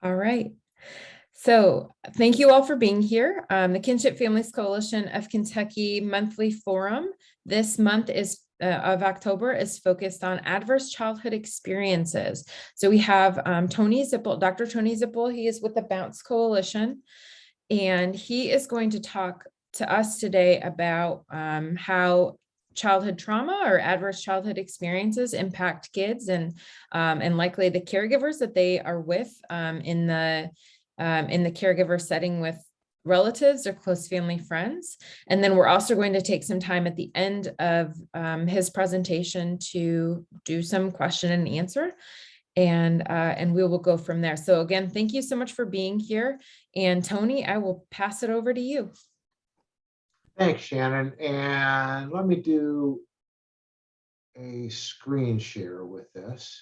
All right. So thank you all for being here. The Kinship Families Coalition of Kentucky monthly forum this month of October is focused on adverse childhood experiences. So we have Tony Zipple, Dr. Tony Zipple. He is with the Bounce Coalition, and he is going to talk to us today about how childhood trauma or adverse childhood experiences impact kids and likely the caregivers that they are with in the caregiver setting with relatives or close family friends. And then we're also going to take some time at the end of his presentation to do some question and answer. And we will go from there. So again, thank you so much for being here. And Tony, I will pass it over to you. Thanks, Shannon. And let me do a screen share with this.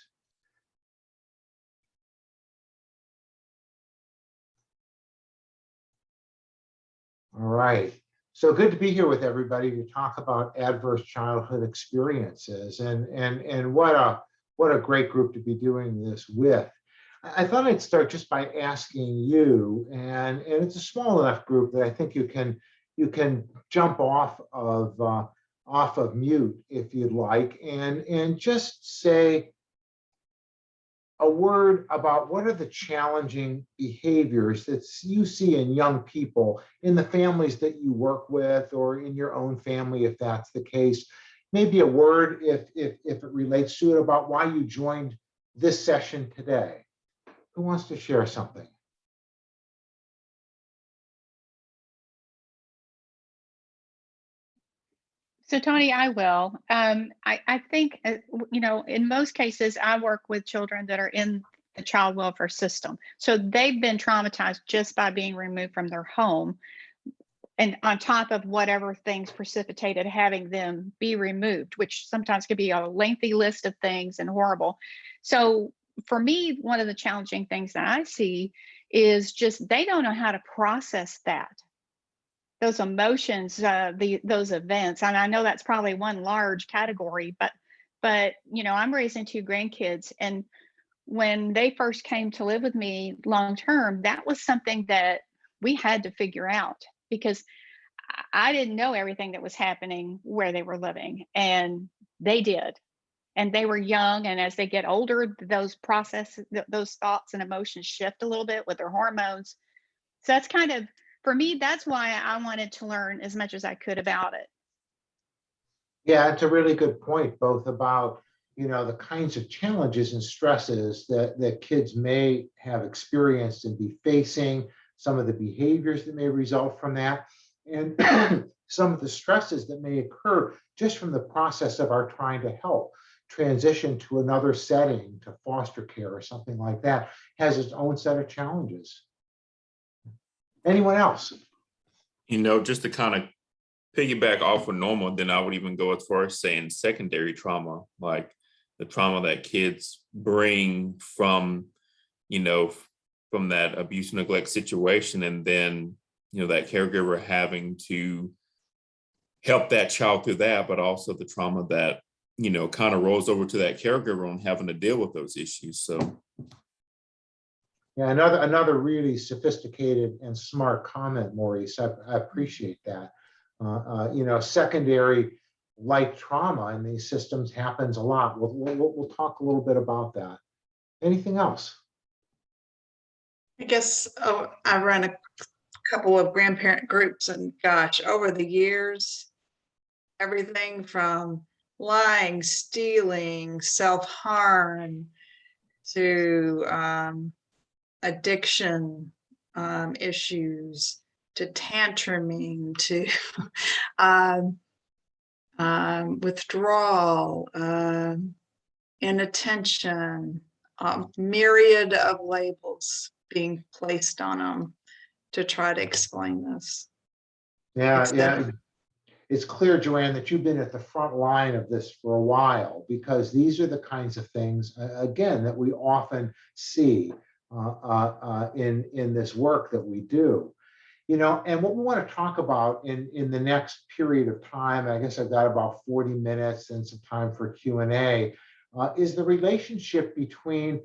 All right. So good to be here with everybody to talk about adverse childhood experiences, and what a great group to be doing this with. I thought I'd start just by asking you, and it's a small enough group that I think you can jump off of mute if you'd like, and just say a word about what are the challenging behaviors that you see in young people in the families that you work with, or in your own family, if that's the case. Maybe a word, if it relates to it, about why you joined this session today. Who wants to share something? So Tony, I will. I think, in most cases, I work with children that are in the child welfare system. So they've been traumatized just by being removed from their home, and on top of whatever things precipitated having them be removed, which sometimes could be a lengthy list of things and horrible. So for me, one of the challenging things that I see is just they don't know how to process those emotions, those events. And I know that's probably one large category, but I'm raising 2 grandkids, and when they first came to live with me long term, that was something that we had to figure out, because I didn't know everything that was happening where they were living, and they did. And they were young, and as they get older, those thoughts and emotions shift a little bit with their hormones. So that's kind of, for me, that's why I wanted to learn as much as I could about it. Yeah, it's a really good point, both about the kinds of challenges and stresses that kids may have experienced and be facing, some of the behaviors that may result from that, and some of the stresses that may occur just from the process of our trying to help transition to another setting, to foster care or something like that, has its own set of challenges. Anyone else? Just to kind of piggyback off of normal, then I would even go as far as saying secondary trauma, like the trauma that kids bring from that abuse and neglect situation, and then that caregiver having to help that child through that, but also the trauma that kind of rolls over to that caregiver on having to deal with those issues. So yeah, another really sophisticated and smart comment, Maurice. I appreciate that. Secondary like trauma in these systems happens a lot. We'll talk a little bit about that. Anything else? I guess I run a couple of grandparent groups, and gosh, over the years, everything from lying, stealing, self-harm, to addiction issues, to tantruming, to withdrawal, inattention, myriad of labels being placed on them to try to explain this. Yeah. It's clear, Joanne, that you've been at the front line of this for a while, because these are the kinds of things, again, that we often see in this work that we do. And what we want to talk about in the next period of time, I guess I've got about 40 minutes and some time for Q&A, is the relationship between,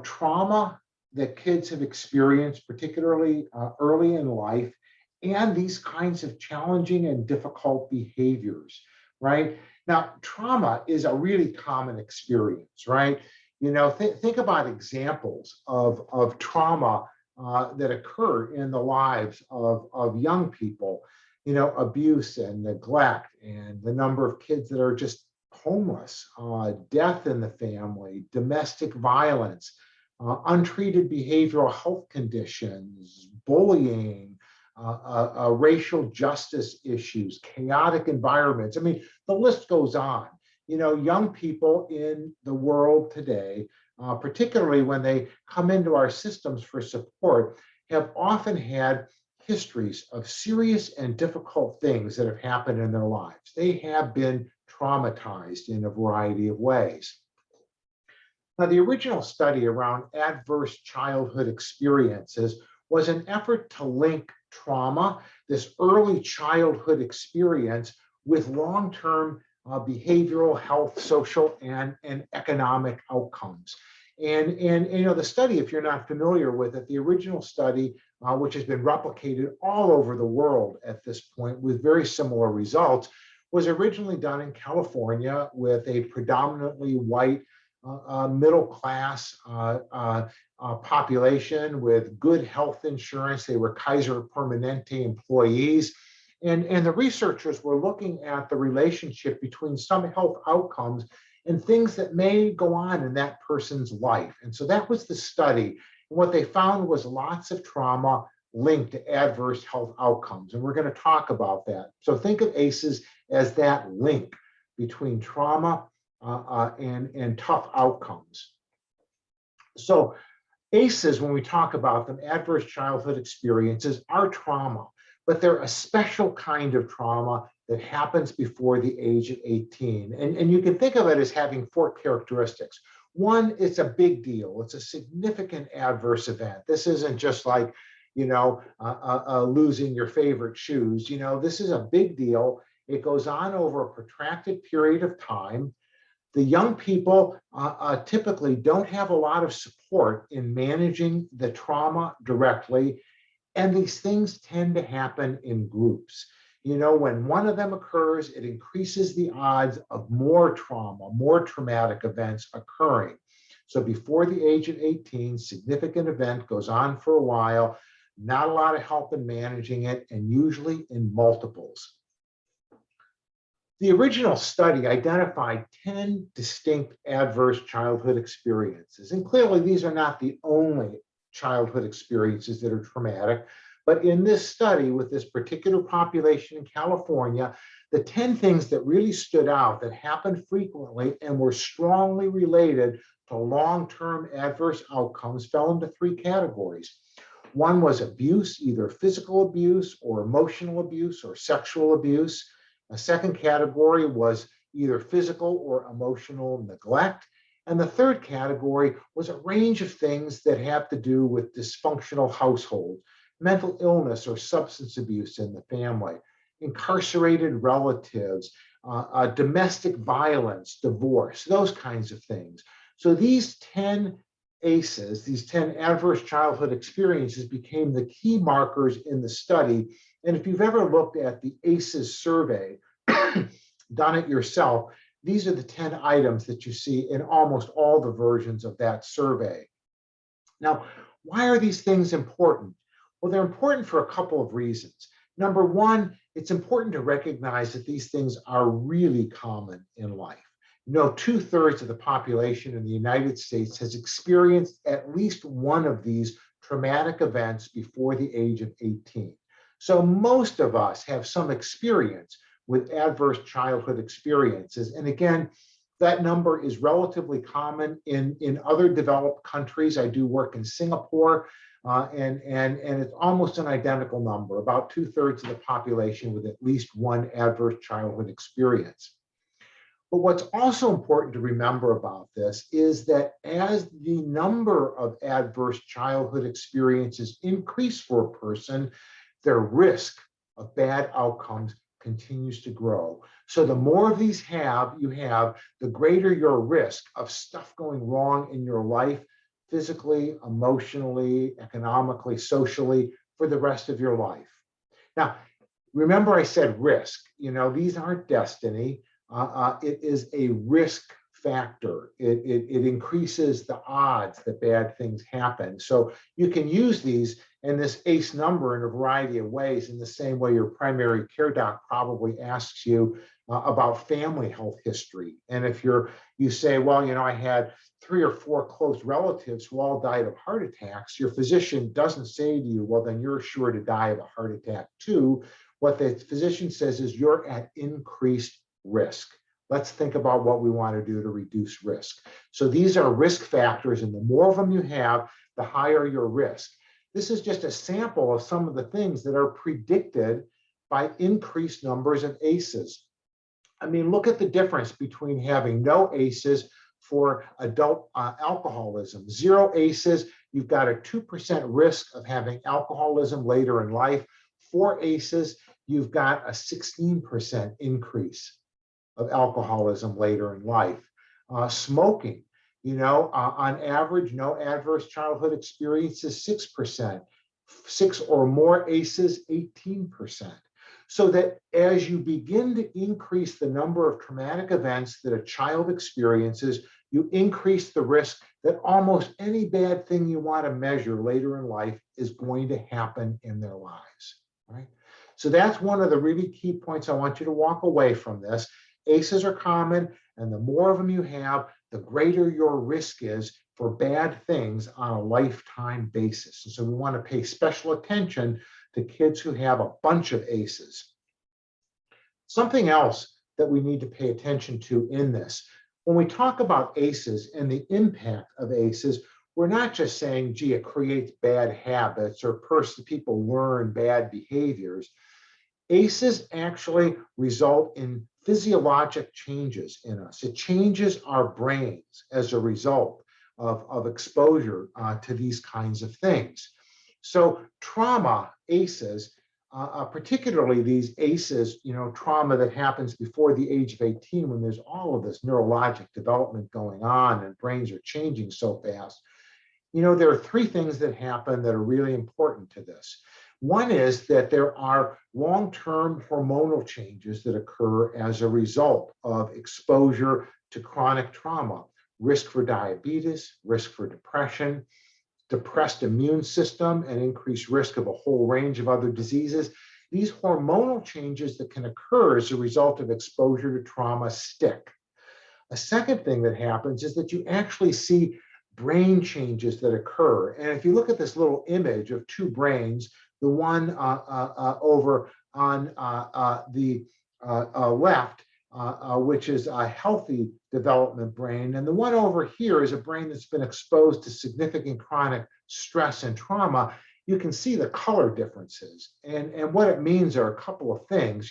trauma that kids have experienced, particularly early in life, and these kinds of challenging and difficult behaviors, right? Now, trauma is a really common experience, right? You know, think about examples of trauma that occur in the lives of young people, you know, abuse and neglect, and the number of kids that are just homeless, death in the family, domestic violence, untreated behavioral health conditions, bullying, racial justice issues, chaotic environments. I mean, the list goes on. You know, young people in the world today, particularly when they come into our systems for support, have often had histories of serious and difficult things that have happened in their lives. They have been traumatized in a variety of ways. Now, the original study around adverse childhood experiences was an effort to link trauma, this early childhood experience, with long-term behavioral health, social, and economic outcomes. And you know, the study, if you're not familiar with it, the original study, which has been replicated all over the world at this point with very similar results, was originally done in California with a predominantly white middle class population with good health insurance. They were Kaiser Permanente employees. And the researchers were looking at the relationship between some health outcomes and things that may go on in that person's life. And so that was the study. And what they found was lots of trauma linked to adverse health outcomes. And we're going to talk about that. So think of ACEs as that link between trauma and tough outcomes. So ACEs, when we talk about them, adverse childhood experiences, are trauma, but they're a special kind of trauma that happens before the age of 18. And you can think of it as having four characteristics. One, it's a big deal. It's a significant adverse event. This isn't just like, you know, losing your favorite shoes. You know, this is a big deal. It goes on over a protracted period of time. The young people typically don't have a lot of support in managing the trauma directly. And these things tend to happen in groups. You know, when one of them occurs, it increases the odds of more trauma, more traumatic events occurring. So before the age of 18, significant event goes on for a while, not a lot of help in managing it, and usually in multiples. The original study identified 10 distinct adverse childhood experiences. And clearly, these are not the only childhood experiences that are traumatic. But in this study, with this particular population in California, the 10 things that really stood out that happened frequently and were strongly related to long-term adverse outcomes fell into three categories. One was abuse, either physical abuse or emotional abuse or sexual abuse. A second category was either physical or emotional neglect. And the third category was a range of things that have to do with dysfunctional households, mental illness or substance abuse in the family, incarcerated relatives, domestic violence, divorce, those kinds of things. So these 10 ACEs, these 10 adverse childhood experiences, became the key markers in the study. And if you've ever looked at the ACEs survey, done it yourself, these are the 10 items that you see in almost all the versions of that survey. Now, why are these things important? Well, they're important for a couple of reasons. Number one, it's important to recognize that these things are really common in life. You know, 2/3 of the population in the United States has experienced at least one of these traumatic events before the age of 18. So most of us have some experience with adverse childhood experiences. And again, that number is relatively common in other developed countries. I do work in Singapore, and it's almost an identical number, about 2/3 of the population with at least one adverse childhood experience. But what's also important to remember about this is that as the number of adverse childhood experiences increase for a person, their risk of bad outcomes continues to grow. So the more of these you have, the greater your risk of stuff going wrong in your life, physically, emotionally, economically, socially for the rest of your life. Now, remember I said risk, these aren't destiny. It is a risk factor. It increases the odds that bad things happen. So you can use these and this ACE number in a variety of ways, in the same way your primary care doc probably asks you about family health history. And if you say, well, I had 3 or 4 close relatives who all died of heart attacks, your physician doesn't say to you, well, then you're sure to die of a heart attack too. What the physician says is you're at increased risk. Let's think about what we want to do to reduce risk. So these are risk factors, and the more of them you have, the higher your risk. This is just a sample of some of the things that are predicted by increased numbers of ACEs. I mean, look at the difference between having no ACEs for adult alcoholism. 0 ACEs, you've got a 2% risk of having alcoholism later in life. 4 ACEs, you've got a 16% increase of alcoholism later in life. Smoking, on average, no adverse childhood experiences, 6%. 6 or more ACEs, 18%. So that as you begin to increase the number of traumatic events that a child experiences, you increase the risk that almost any bad thing you want to measure later in life is going to happen in their lives, right? So that's one of the really key points I want you to walk away from this. ACEs are common, and the more of them you have, the greater your risk is for bad things on a lifetime basis. And so we want to pay special attention to kids who have a bunch of ACEs. Something else that we need to pay attention to in this, when we talk about ACEs and the impact of ACEs, we're not just saying, gee, it creates bad habits or people learn bad behaviors. ACEs actually result in physiologic changes in us. It changes our brains as a result of exposure to these kinds of things. So trauma, ACEs, particularly these ACEs, trauma that happens before the age of 18, when there's all of this neurologic development going on and brains are changing so fast. There are 3 things that happen that are really important to this. One is that there are long-term hormonal changes that occur as a result of exposure to chronic trauma. Risk for diabetes, risk for depression, depressed immune system, and increased risk of a whole range of other diseases. These hormonal changes that can occur as a result of exposure to trauma stick. A second thing that happens is that you actually see brain changes that occur. And if you look at this little image of 2 brains, the one over on the left, which is a healthy development brain, and the one over here is a brain that's been exposed to significant chronic stress and trauma, you can see the color differences. And what it means are a couple of things.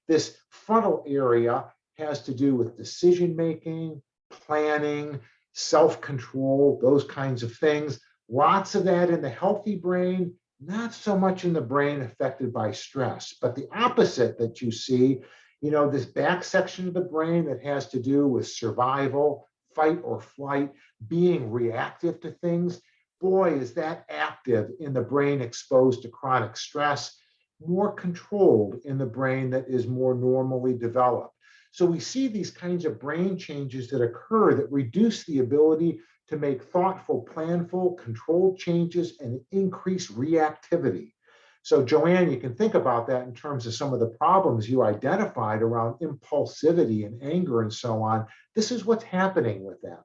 This frontal area has to do with decision-making, planning, self-control, those kinds of things. Lots of that in the healthy brain, not so much in the brain affected by stress. But the opposite that you see, this back section of the brain that has to do with survival, fight or flight, being reactive to things, boy, is that active in the brain exposed to chronic stress, more controlled in the brain that is more normally developed. So we see these kinds of brain changes that occur that reduce the ability to make thoughtful, planful, controlled changes and increase reactivity. So Joanne, you can think about that in terms of some of the problems you identified around impulsivity and anger and so on. This is what's happening with that.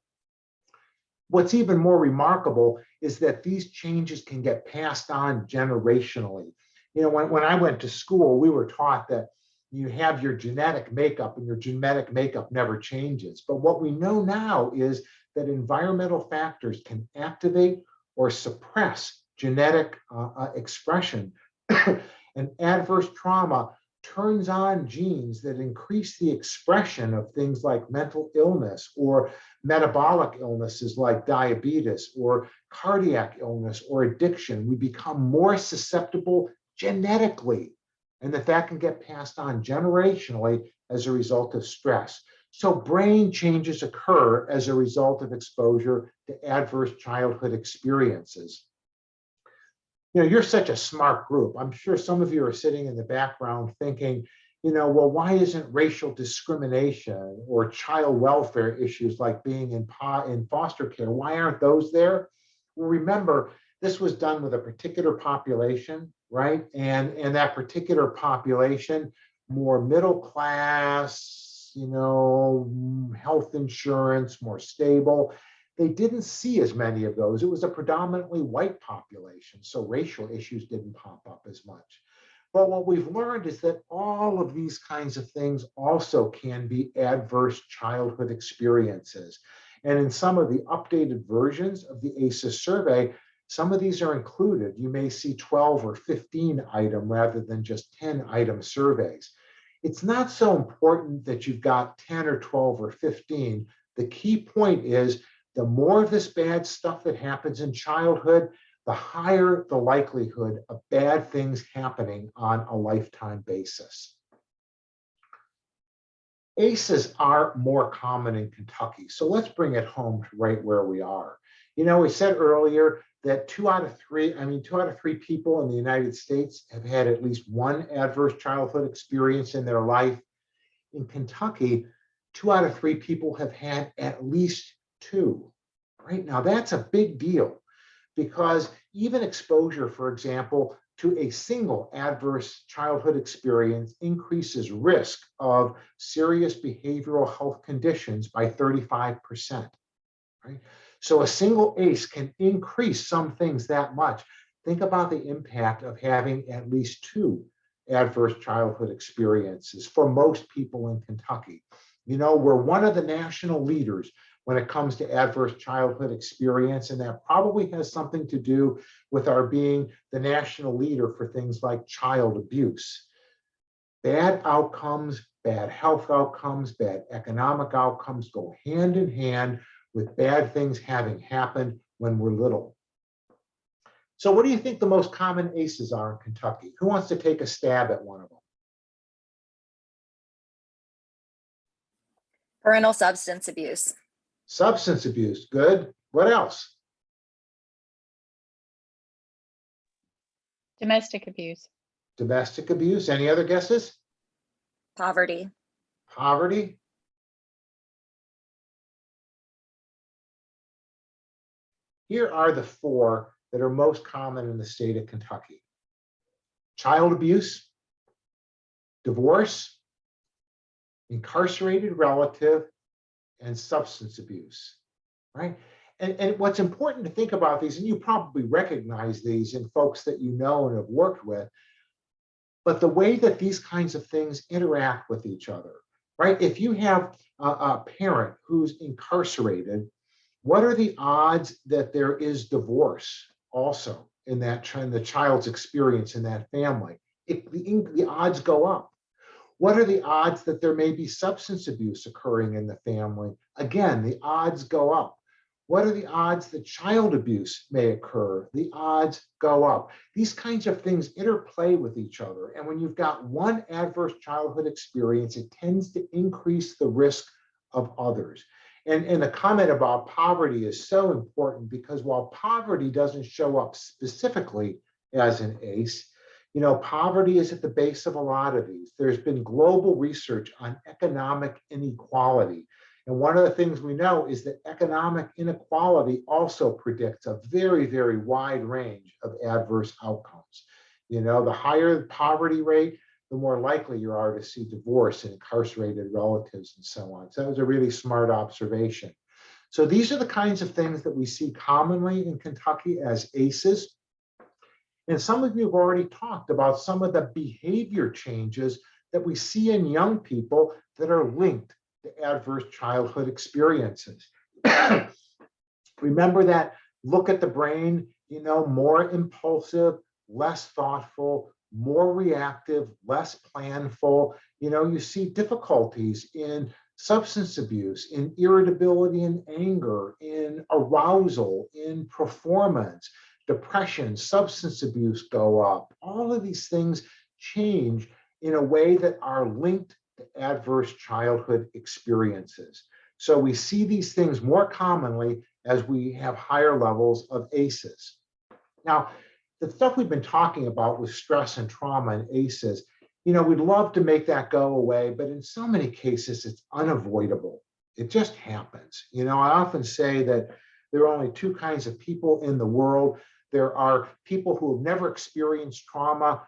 What's even more remarkable is that these changes can get passed on generationally. When I went to school, we were taught that you have your genetic makeup and your genetic makeup never changes. But what we know now is that environmental factors can activate or suppress genetic expression. And adverse trauma turns on genes that increase the expression of things like mental illness or metabolic illnesses like diabetes or cardiac illness or addiction. We become more susceptible genetically, and that can get passed on generationally as a result of stress. So brain changes occur as a result of exposure to adverse childhood experiences. You know, you're such a smart group. I'm sure some of you are sitting in the background thinking, you know, well, why isn't racial discrimination or child welfare issues like being in foster care, why aren't those there? Well, remember, this was done with a particular population, right? And that particular population, more middle class, you know, health insurance, more stable. They didn't see as many of those. It was a predominantly white population, so racial issues didn't pop up as much. But what we've learned is that all of these kinds of things also can be adverse childhood experiences. And in some of the updated versions of the ACEs survey, some of these are included. You may see 12 or 15 item rather than just 10 item surveys. It's not so important that you've got 10 or 12 or 15. The key point is the more of this bad stuff that happens in childhood, the higher the likelihood of bad things happening on a lifetime basis. ACEs are more common in Kentucky, so let's bring it home to right where we are. You know, we said earlier that 2 out of 3 people in the United States have had at least one adverse childhood experience in their life. In Kentucky, 2 out of 3 people have had at least 2. Right now, that's a big deal because even exposure, for example, to a single adverse childhood experience increases risk of serious behavioral health conditions by 35%. Right? So a single ACE can increase some things that much. Think about the impact of having at least 2 adverse childhood experiences for most people in Kentucky. You know, we're one of the national leaders when it comes to adverse childhood experience, and that probably has something to do with our being the national leader for things like child abuse. Bad outcomes, bad health outcomes, bad economic outcomes go hand in hand with bad things having happened when we're little. So what do you think the most common ACEs are in Kentucky? Who wants to take a stab at one of them? Parental substance abuse. Substance abuse, good. What else? Domestic abuse. Domestic abuse. Any other guesses? Poverty. Poverty. Here are the 4 that are most common in the state of Kentucky. Child abuse, divorce, incarcerated relative, and substance abuse, right? And what's important to think about these, and you probably recognize these in folks that you know and have worked with, but the way that these kinds of things interact with each other, right? If you have a parent who's incarcerated, what are the odds that there is divorce also in that the child's experience in that family? The odds go up. What are the odds that there may be substance abuse occurring in the family? Again, the odds go up. What are the odds that child abuse may occur? The odds go up. These kinds of things interplay with each other. And when you've got one adverse childhood experience, it tends to increase the risk of others. And the comment about poverty is so important because while poverty doesn't show up specifically as an ACE, you know, poverty is at the base of a lot of these. There's been global research on economic inequality. And one of the things we know is that economic inequality also predicts a very, very wide range of adverse outcomes. You know, the higher the poverty rate, the more likely you are to see divorce and incarcerated relatives and so on. So that was a really smart observation. So these are the kinds of things that we see commonly in Kentucky as ACEs. And some of you have already talked about some of the behavior changes that we see in young people that are linked to adverse childhood experiences. Remember that look at the brain, you know, more impulsive, less thoughtful, more reactive, less planful. You know, you see difficulties in substance abuse, in irritability and anger, in arousal, in performance. Depression, substance abuse go up. All of these things change in a way that are linked to adverse childhood experiences. So we see these things more commonly as we have higher levels of ACEs. Now, the stuff we've been talking about with stress and trauma and ACEs, we'd love to make that go away, but in so many cases, it's unavoidable. It just happens. I often say that there are only two kinds of people in the world. There are people who have never experienced trauma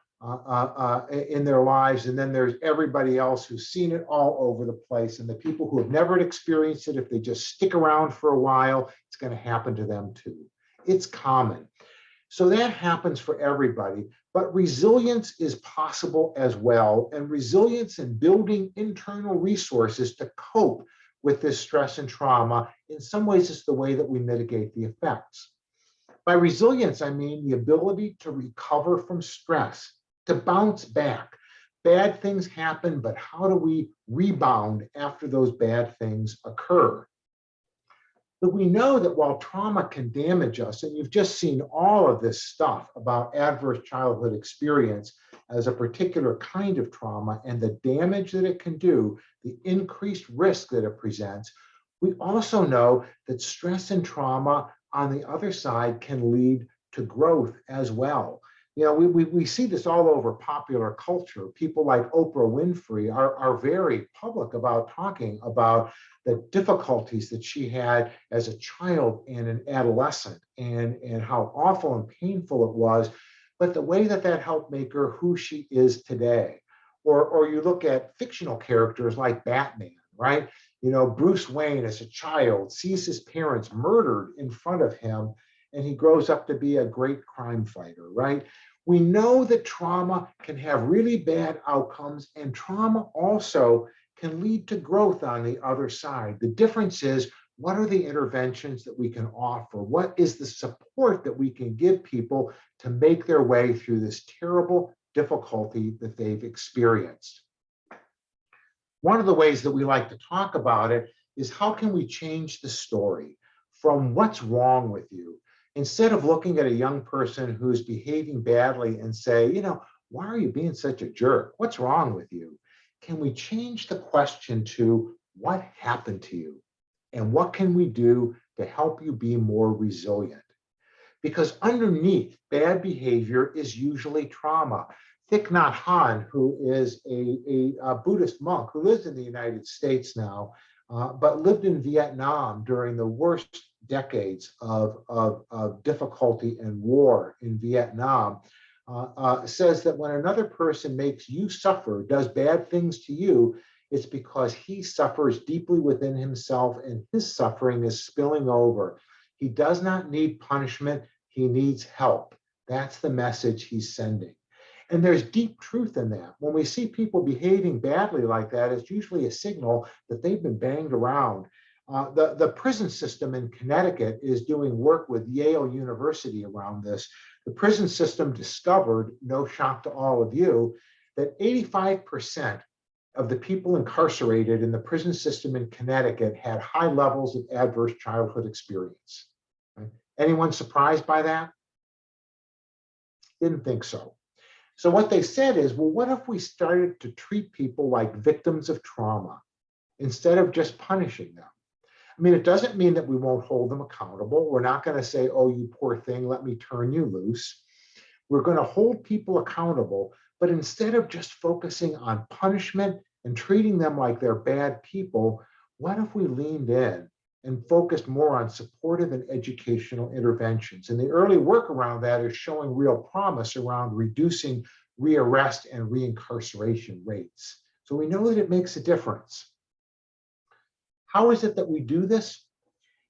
in their lives, and then there's everybody else who's seen it all over the place. And the people who have never experienced it, if they just stick around for a while, it's going to happen to them too. It's common. So that happens for everybody, but resilience is possible as well. And resilience in building internal resources to cope with this stress and trauma, in some ways, is the way that we mitigate the effects. By resilience, I mean the ability to recover from stress, to bounce back. Bad things happen, but how do we rebound after those bad things occur? But we know that while trauma can damage us, and you've just seen all of this stuff about adverse childhood experience as a particular kind of trauma and the damage that it can do, the increased risk that it presents, we also know that stress and trauma on the other side can lead to growth as well. We see this all over popular culture. People like Oprah Winfrey are very public about talking about the difficulties that she had as a child and an adolescent, and how awful and painful it was, but the way that helped make her who she is today. Or you look at fictional characters like Batman, right? Bruce Wayne as a child sees his parents murdered in front of him, and he grows up to be a great crime fighter, right? We know that trauma can have really bad outcomes, and trauma also can lead to growth on the other side. The difference is, what are the interventions that we can offer? What is the support that we can give people to make their way through this terrible difficulty that they've experienced? One of the ways that we like to talk about it is, how can we change the story from what's wrong with you? Instead of looking at a young person who's behaving badly and say, why are you being such a jerk? What's wrong with you? Can we change the question to, what happened to you? And what can we do to help you be more resilient? Because underneath bad behavior is usually trauma. Thich Nhat Hanh, who is a Buddhist monk who lives in the United States now, but lived in Vietnam during the worst decades of difficulty and war in Vietnam, says that when another person makes you suffer, does bad things to you, it's because he suffers deeply within himself, and his suffering is spilling over. He does not need punishment, he needs help. That's the message he's sending. And there's deep truth in that. When we see people behaving badly like that, it's usually a signal that they've been banged around. The prison system in Connecticut is doing work with Yale University around this. The prison system discovered, no shock to all of you, that 85% of the people incarcerated in the prison system in Connecticut had high levels of adverse childhood experience. Right? Anyone surprised by that? Didn't think so. So what they said is, well, what if we started to treat people like victims of trauma instead of just punishing them? I mean, it doesn't mean that we won't hold them accountable. We're not going to say, oh, you poor thing, let me turn you loose. We're going to hold people accountable, but instead of just focusing on punishment and treating them like they're bad people, what if we leaned in and focused more on supportive and educational interventions? And the early work around that is showing real promise around reducing rearrest and reincarceration rates. So we know that it makes a difference. How is it that we do this?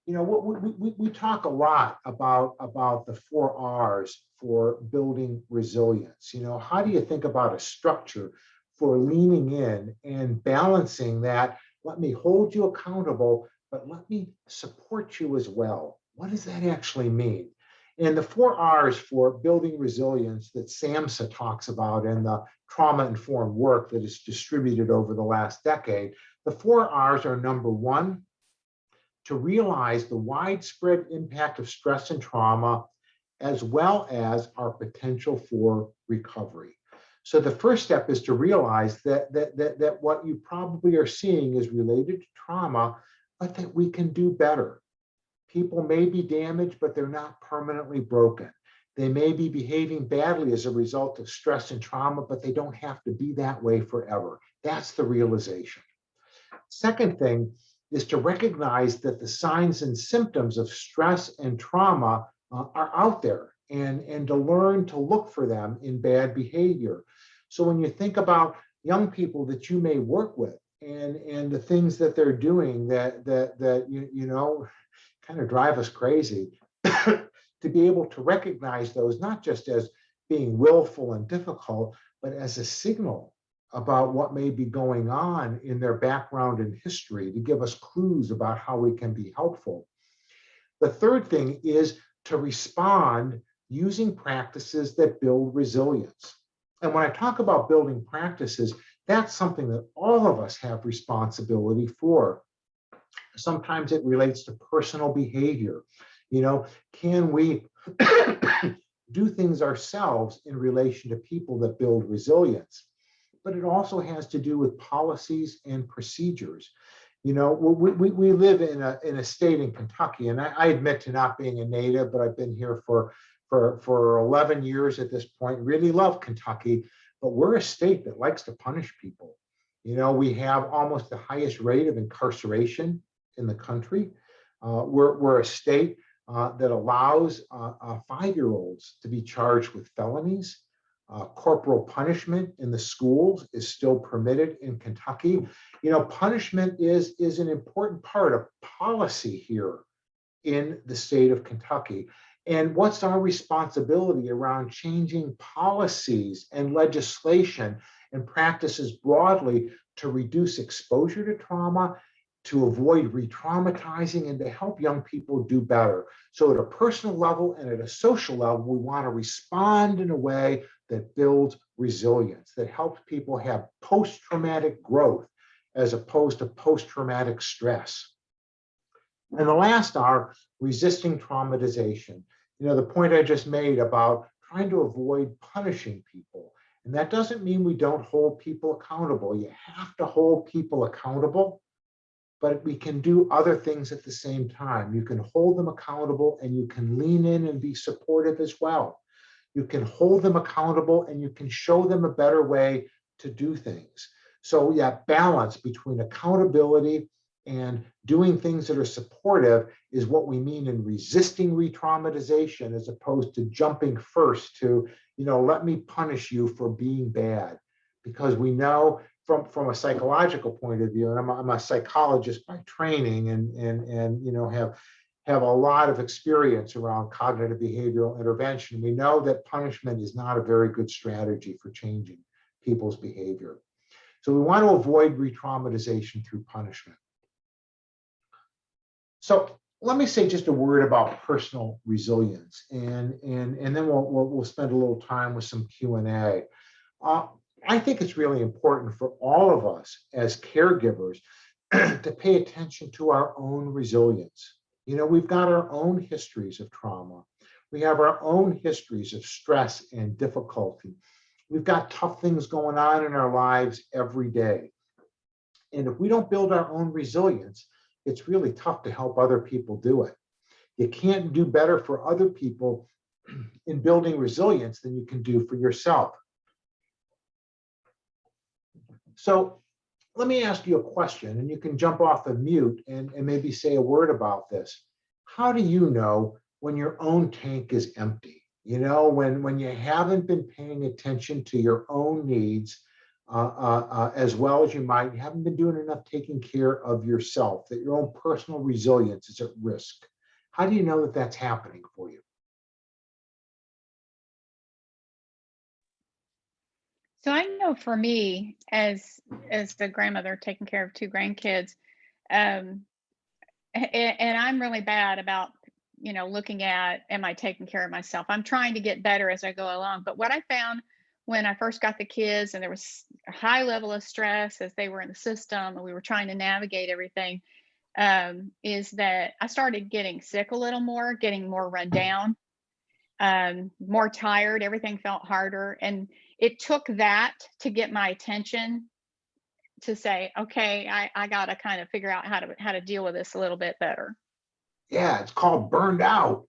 We talk a lot about the 4 R's for building resilience. How do you think about a structure for leaning in and balancing that? Let me hold you accountable, but let me support you as well. What does that actually mean? And the 4 R's for building resilience that SAMHSA talks about in the trauma-informed work that is distributed over the last decade, the 4 R's are: number 1, to realize the widespread impact of stress and trauma, as well as our potential for recovery. So the first step is to realize that what you probably are seeing is related to trauma, but that we can do better. People may be damaged, but they're not permanently broken. They may be behaving badly as a result of stress and trauma, but they don't have to be that way forever. That's the realization. Second thing is to recognize that the signs and symptoms of stress and trauma are out there, and to learn to look for them in bad behavior. So when you think about young people that you may work with and the things that they're doing that you know kind of drive us crazy, to be able to recognize those not just as being willful and difficult, but as a signal about what may be going on in their background and history, to give us clues about how we can be helpful. The third thing is to respond using practices that build resilience. And when I talk about building practices, that's something that all of us have responsibility for. Sometimes it relates to personal behavior. You know, can we do things ourselves in relation to people that build resilience? But it also has to do with policies and procedures. You know, we live in a state in Kentucky, and I admit to not being a native, but I've been here for 11 years at this point. Really love Kentucky, but we're a state that likes to punish people. You know, we have almost the highest rate of incarceration in the country. We're a state that allows 5-year-olds to be charged with felonies. Corporal punishment in the schools is still permitted in Kentucky. You know, punishment is an important part of policy here in the state of Kentucky. And what's our responsibility around changing policies and legislation and practices broadly to reduce exposure to trauma, to avoid re-traumatizing, and to help young people do better? So at a personal level and at a social level, we want to respond in a way that builds resilience, that helps people have post-traumatic growth as opposed to post-traumatic stress. And the last are resisting traumatization. You know, the point I just made about trying to avoid punishing people. And that doesn't mean we don't hold people accountable. You have to hold people accountable, but we can do other things at the same time. You can hold them accountable and you can lean in and be supportive as well. You can hold them accountable and you can show them a better way to do things. So yeah, balance between accountability and doing things that are supportive is what we mean in resisting re-traumatization, as opposed to jumping first to, you know, let me punish you for being bad. Because we know from a psychological point of view, and I'm a psychologist by training, and you know, have a lot of experience around cognitive behavioral intervention. We know that punishment is not a very good strategy for changing people's behavior. So we want to avoid re-traumatization through punishment. So let me say just a word about personal resilience, and then we'll spend a little time with some Q&A. I think it's really important for all of us as caregivers to pay attention to our own resilience. You know, we've got our own histories of trauma. We have our own histories of stress and difficulty. We've got tough things going on in our lives every day. And if we don't build our own resilience, it's really tough to help other people do it. You can't do better for other people in building resilience than you can do for yourself. So let me ask you a question, and you can jump off of mute and maybe say a word about this. How do you know when your own tank is empty? You know, when you haven't been paying attention to your own needs as well as you might, you haven't been doing enough taking care of yourself, that your own personal resilience is at risk. How do you know that that's happening for you? So I know for me, as the grandmother taking care of 2 grandkids, and I'm really bad about, you know, looking at, am I taking care of myself? I'm trying to get better as I go along. But what I found when I first got the kids, and there was a high level of stress as they were in the system and we were trying to navigate everything, is that I started getting sick a little more, getting more run down. more tired. Everything felt harder. And it took that to get my attention to say, okay, I got to kind of figure out how to deal with this a little bit better. Yeah, it's called burned out.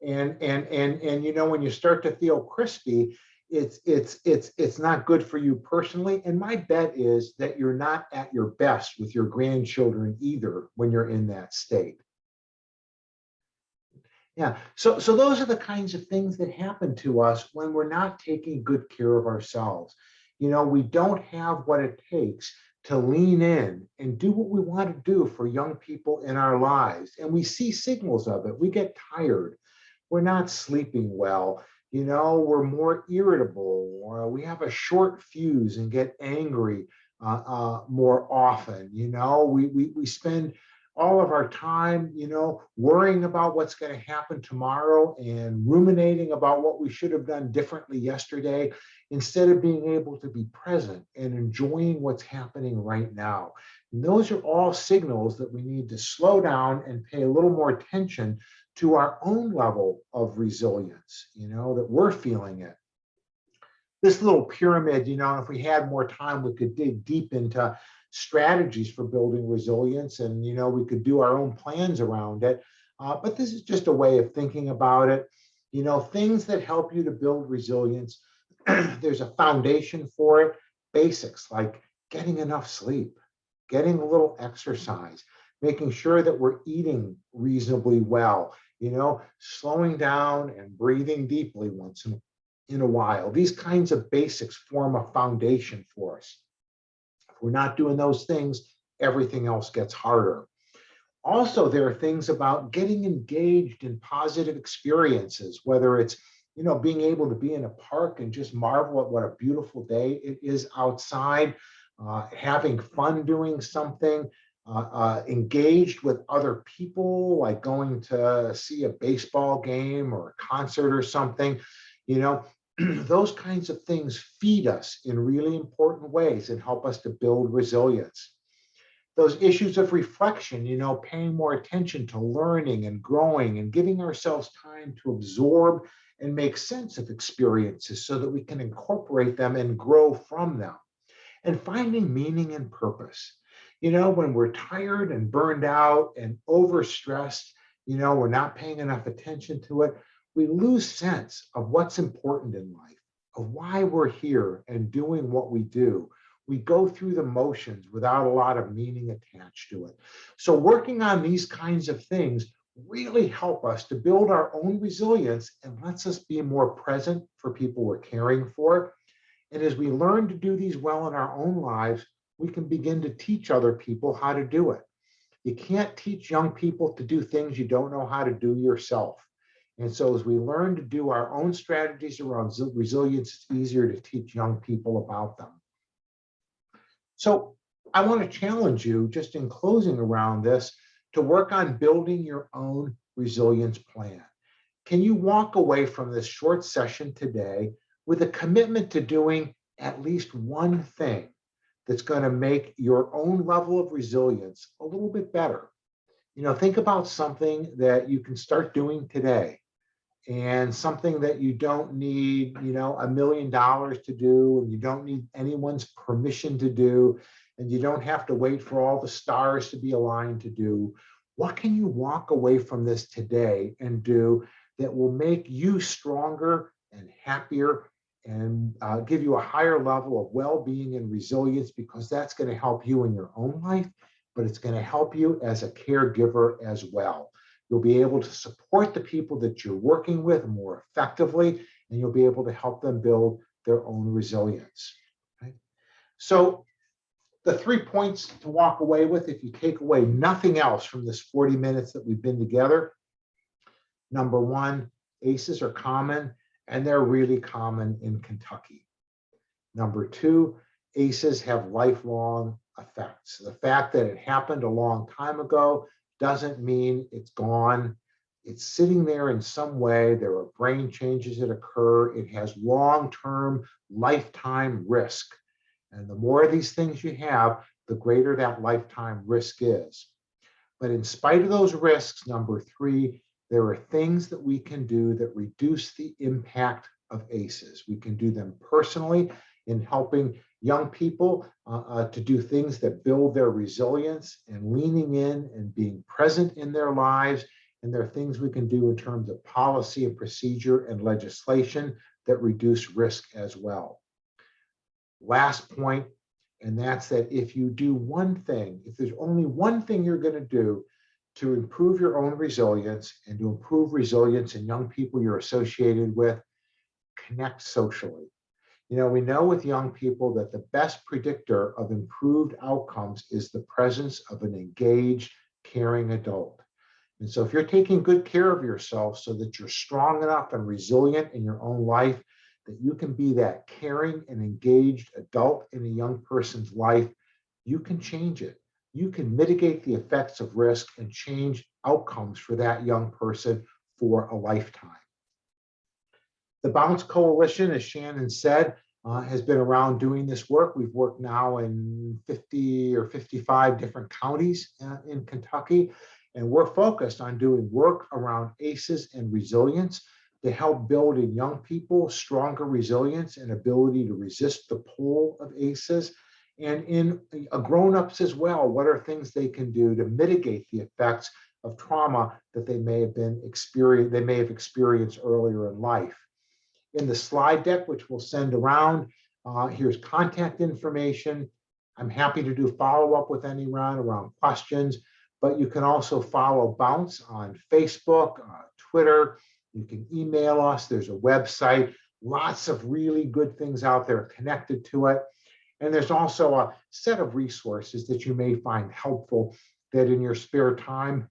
And you know, when you start to feel crispy, it's not good for you personally. And my bet is that you're not at your best with your grandchildren either when you're in that state. Yeah, so those are the kinds of things that happen to us when we're not taking good care of ourselves. You know, we don't have what it takes to lean in and do what we want to do for young people in our lives. And we see signals of it. We get tired. We're not sleeping well. You know, we're more irritable. Or we have a short fuse and get angry more often. You know, we spend all of our time, you know, worrying about what's going to happen tomorrow and ruminating about what we should have done differently yesterday, instead of being able to be present and enjoying what's happening right now. And those are all signals that we need to slow down and pay a little more attention to our own level of resilience, you know, that we're feeling it. This little pyramid, you know, if we had more time, we could dig deep into strategies for building resilience, and, you know, we could do our own plans around it. But this is just a way of thinking about it. You know, things that help you to build resilience, there's a foundation for it. Basics like getting enough sleep, getting a little exercise, making sure that we're eating reasonably well, you know, slowing down and breathing deeply once in a while. These kinds of basics form a foundation for us. If we're not doing those things, everything else gets harder. Also, there are things about getting engaged in positive experiences, whether it's, you know, being able to be in a park and just marvel at what a beautiful day it is outside, having fun doing something, engaged with other people, like going to see a baseball game or a concert or something, you know. Those kinds of things feed us in really important ways and help us to build resilience. Those issues of reflection, you know, paying more attention to learning and growing and giving ourselves time to absorb and make sense of experiences so that we can incorporate them and grow from them. And finding meaning and purpose. You know, when we're tired and burned out and overstressed, you know, we're not paying enough attention to it, we lose sense of what's important in life, of why we're here and doing what we do. We go through the motions without a lot of meaning attached to it. So working on these kinds of things really help us to build our own resilience and lets us be more present for people we're caring for. And as we learn to do these well in our own lives, we can begin to teach other people how to do it. You can't teach young people to do things you don't know how to do yourself. And so as we learn to do our own strategies around resilience, it's easier to teach young people about them. So I want to challenge you, just in closing around this, to work on building your own resilience plan. Can you walk away from this short session today with a commitment to doing at least one thing that's going to make your own level of resilience a little bit better? You know, think about something that you can start doing today, and something that you don't need, you know, $1 million to do, and you don't need anyone's permission to do, and you don't have to wait for all the stars to be aligned to do. What can you walk away from this today and do that will make you stronger and happier and give you a higher level of well-being and resilience? Because that's going to help you in your own life, but it's going to help you as a caregiver as well. You'll be able to support the people that you're working with more effectively, and you'll be able to help them build their own resilience. Right? So the 3 points to walk away with, if you take away nothing else from this 40 minutes that we've been together. Number one, ACEs are common, and they're really common in Kentucky. Number two, ACEs have lifelong effects. The fact that it happened a long time ago doesn't mean it's gone. It's sitting there in some way. There are brain changes that occur. It has long-term, lifetime risk. And the more of these things you have, the greater that lifetime risk is. But in spite of those risks, number three, There are things that we can do that reduce the impact of ACEs. We can do them personally in helping young people to do things that build their resilience and leaning in and being present in their lives. And there are things we can do in terms of policy and procedure and legislation that reduce risk as well. Last point, and that's that if you do one thing, if there's only one thing you're going to do to improve your own resilience and to improve resilience in young people you're associated with, connect socially. You know, we know with young people that the best predictor of improved outcomes is the presence of an engaged, caring adult. And so if you're taking good care of yourself so that you're strong enough and resilient in your own life, that you can be that caring and engaged adult in a young person's life, you can change it. You can mitigate the effects of risk and change outcomes for that young person for a lifetime. The Bounce Coalition, as Shannon said, has been around doing this work. We've worked now in 50 or 55 different counties in Kentucky, and we're focused on doing work around ACEs and resilience to help build in young people stronger resilience and ability to resist the pull of ACEs. And in grown-ups as well, what are things they can do to mitigate the effects of trauma that they may have experienced earlier in life. In the slide deck, which we'll send around, here's contact information. I'm happy to do follow-up with anyone around questions, but you can also follow Bounce on Facebook, Twitter. You can email us. There's a website. Lots of really good things out there connected to it. And there's also a set of resources that you may find helpful that in your spare time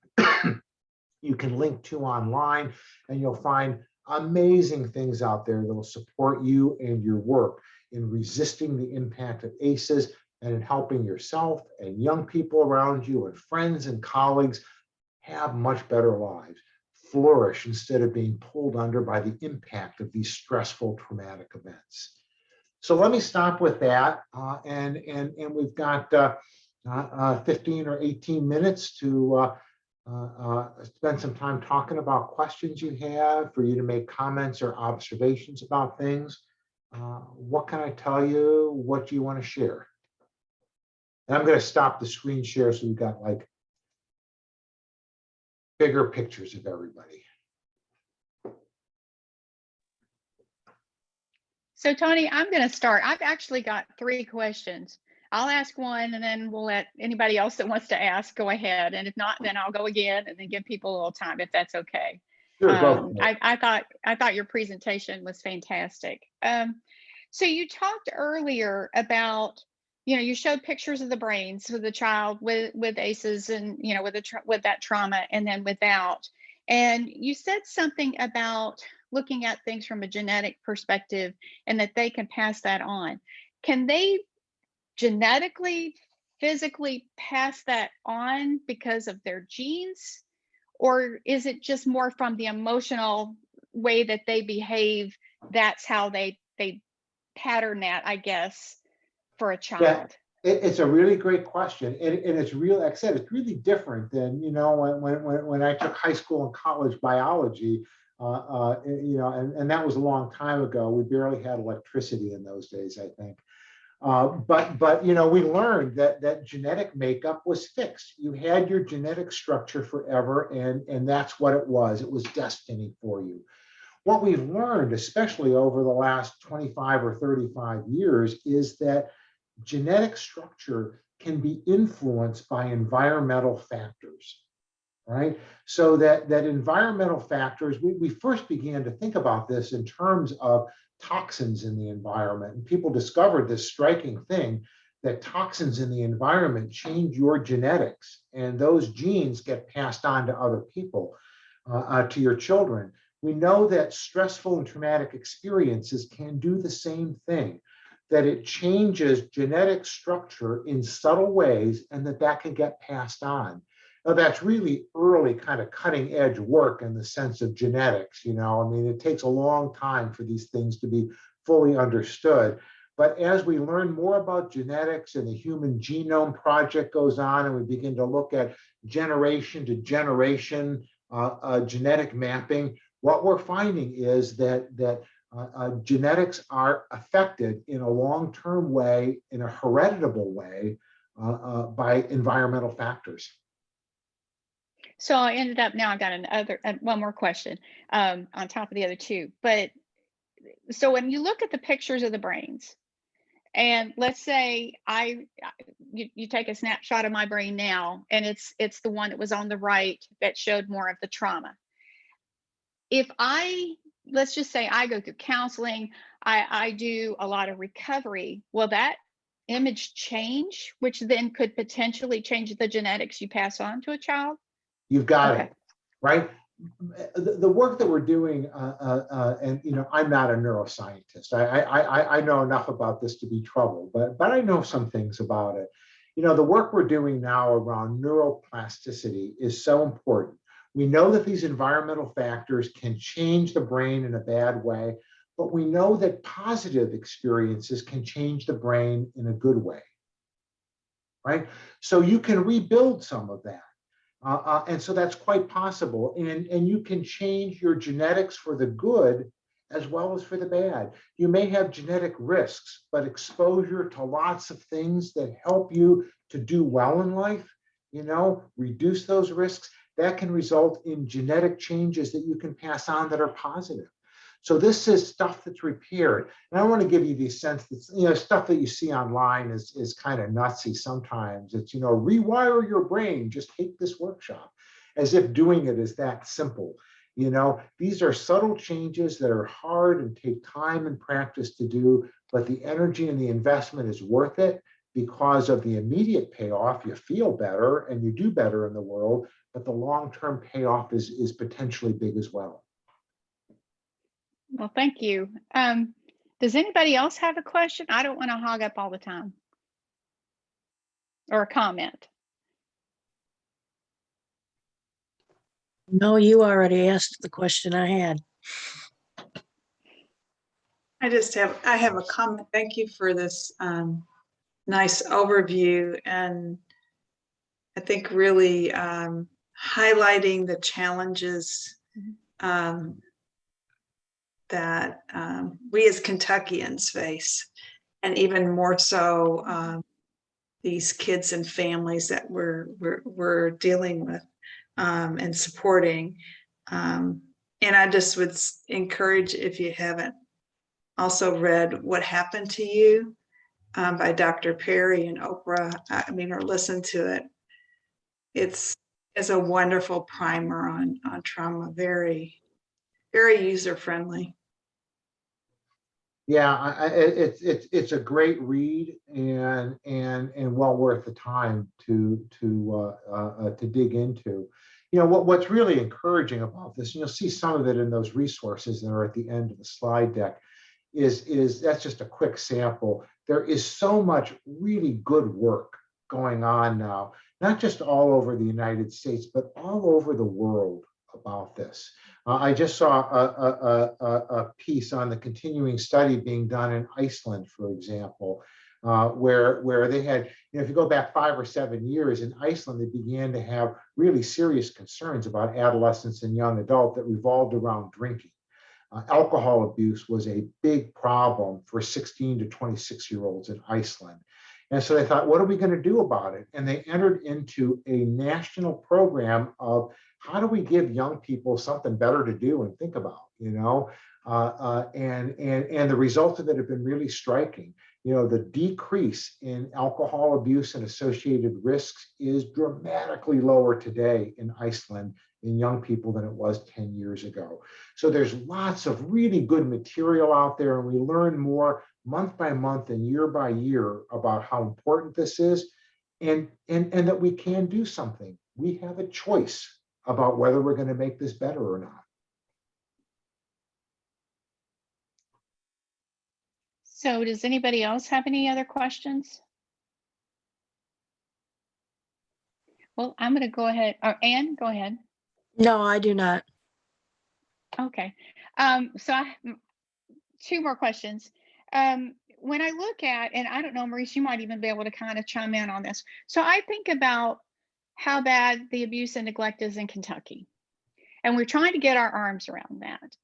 you can link to online, and you'll find amazing things out there that will support you and your work in resisting the impact of ACEs and in helping yourself and young people around you and friends and colleagues have much better lives, flourish instead of being pulled under by the impact of these stressful traumatic events. So let me stop with that, and we've got 15 or 18 minutes to spend some time talking about questions you have, for you to make comments or observations about things. What can I tell you? What do you want to share? And I'm going to stop the screen share so we've got like bigger pictures of everybody. So Tony, I'm going to start. I've actually got 3 questions. I'll ask one, and then we'll let anybody else that wants to ask go ahead. And if not, then I'll go again and then give people a little time, if that's okay. Sure, go for it. I thought your presentation was fantastic. So you talked earlier about, you know, you showed pictures of the brains of the child with ACEs and, you know, with that trauma and then without. And you said something about looking at things from a genetic perspective and that they can pass that on. Can they genetically, physically pass that on because of their genes? Or is it just more from the emotional way that they behave? That's how they pattern that, I guess, for a child. Yeah. It's a really great question, and it's real. Like I said, it's really different than, you know, when I took high school and college biology, you know, and that was a long time ago. We barely had electricity in those days, I think. But you know, we learned that genetic makeup was fixed. You had your genetic structure forever, and that's what it was. It was destiny for you. What we've learned, especially over the last 25 or 35 years, is that genetic structure can be influenced by environmental factors, right? So that environmental factors, we first began to think about this in terms of toxins in the environment. And people discovered this striking thing, that toxins in the environment change your genetics, and those genes get passed on to other people, to your children. We know that stressful and traumatic experiences can do the same thing, that it changes genetic structure in subtle ways, and that can get passed on. Now, that's really early kind of cutting edge work in the sense of genetics. You know, I mean, it takes a long time for these things to be fully understood. But as we learn more about genetics and the Human Genome Project goes on, and we begin to look at generation to generation genetic mapping, what we're finding is that genetics are affected in a long-term way, in a hereditable way, by environmental factors. So I ended up, now I've got one more question on top of the other two. But so when you look at the pictures of the brains, and let's say you take a snapshot of my brain now, and it's the one that was on the right that showed more of the trauma. If let's just say I go through counseling, I do a lot of recovery, will that image change, which then could potentially change the genetics you pass on to a child? You've got Okay. it, right? The work that we're doing, and I'm not a neuroscientist. I know enough about this to be troubled, but I know some things about it. The work we're doing now around neuroplasticity is so important. We know that these environmental factors can change the brain in a bad way, but we know that positive experiences can change the brain in a good way, right? So you can rebuild some of that. And so that's quite possible. And you can change your genetics for the good as well as for the bad. You may have genetic risks, but exposure to lots of things that help you to do well in life, reduce those risks, that can result in genetic changes that you can pass on that are positive. So this is stuff that's repaired. And I want to give you the sense that, stuff that you see online is kind of nutsy sometimes. It's, rewire your brain, just take this workshop, as if doing it is that simple. These are subtle changes that are hard and take time and practice to do, but the energy and the investment is worth it because of the immediate payoff. You feel better and you do better in the world, but the long-term payoff is potentially big as well. Well, thank you. Does anybody else have a question? I don't want to hog up all the time. Or a comment. No, you already asked the question I had. I have a comment. Thank you for this nice overview, and I think really highlighting the challenges that we as Kentuckians face, and even more so these kids and families that we're dealing with and supporting. And I just would encourage, if you haven't also read What Happened to You by Dr. Perry and Oprah, or listen to it. It's a wonderful primer on trauma, very, very user-friendly. Yeah, it's a great read and well worth the time to dig into. What's really encouraging about this, and you'll see some of it in those resources that are at the end of the slide deck, is that's just a quick sample. There is so much really good work going on now, not just all over the United States, but all over the world about this. I just saw a piece on the continuing study being done in Iceland, for example, where they had, if you go back 5 or 7 years in Iceland, they began to have really serious concerns about adolescents and young adults that revolved around drinking. Alcohol abuse was a big problem for 16 to 26-year-olds in Iceland. And so they thought, what are we going to do about it? And they entered into a national program of how do we give young people something better to do and think about, and the results of it have been really striking. The decrease in alcohol abuse and associated risks is dramatically lower today in Iceland in young people than it was 10 years ago. So there's lots of really good material out there, and we learn more month by month and year by year about how important this is, and that we can do something. We have a choice about whether we're going to make this better or not. So does anybody else have any other questions? Well, I'm going to go ahead. Anne, go ahead. No, I do not. Okay. So I have 2 more questions. When I look at, and I don't know, Maurice, you might even be able to kind of chime in on this. So I think about how bad the abuse and neglect is in Kentucky. And we're trying to get our arms around that.